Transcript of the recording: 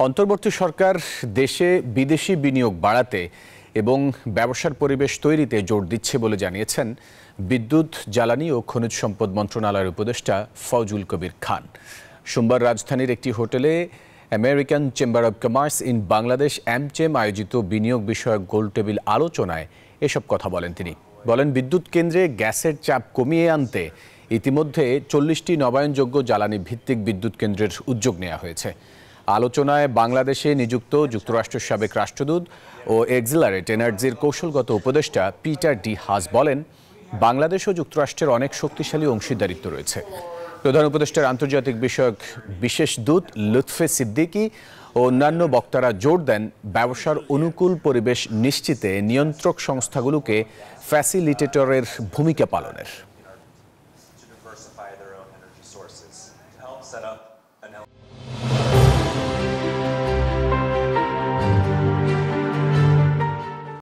অন্তর্বর্তী সরকার দেশে বিদেশি বিনিয়োগ বাড়াতে এবং ব্যবসার পরিবেশ তৈরিতে জোর দিচ্ছে বলে জানিয়েছেন বিদ্যুৎ, জ্বালানি ও খনিজ সম্পদ মন্ত্রণালয়ের উপদেষ্টা ফজলুল কবির খান। সোমবার রাজধানীর একটি হোটেলে American chamber of commerce in Bangladesh AmCham আয়োজিত বিনিয়োগ বিষয়ক গোলটেবিল আলোচনায় এসব কথা বলেন তিনি। বলেন, বিদ্যুৎ কেন্দ্রে গ্যাসের চাপ কমিয়ে আনতে ইতিমধ্যে 40টি নবায়নযোগ্য জ্বালানি ভিত্তিক বিদ্যুৎ কেন্দ্রের উদ্যোগ নেওয়া হয়েছে। আলোচনায় বাংলাদেশে নিযুক্ত যুক্তরাষ্ট্রের সাবেক রাষ্ট্রদূত ও এক্সিলারেট এনার্জির কৌশলগত উপদেষ্টা পিটার ডি হাস বলেন, বাংলাদেশ ও যুক্তরাষ্ট্রের অনেক শক্তিশালী অংশীদারিত্ব রয়েছে। প্রধান উপদেষ্টার আন্তর্জাতিক বিষয়ক বিশেষ দূত লুৎফে সিদ্দিকী ও অন্যান্য বক্তারা জোর দেন ব্যবসার অনুকূল পরিবেশ নিশ্চিতে নিয়ন্ত্রক সংস্থাগুলোকে ফ্যাসিলিটেটরের ভূমিকা পালনের।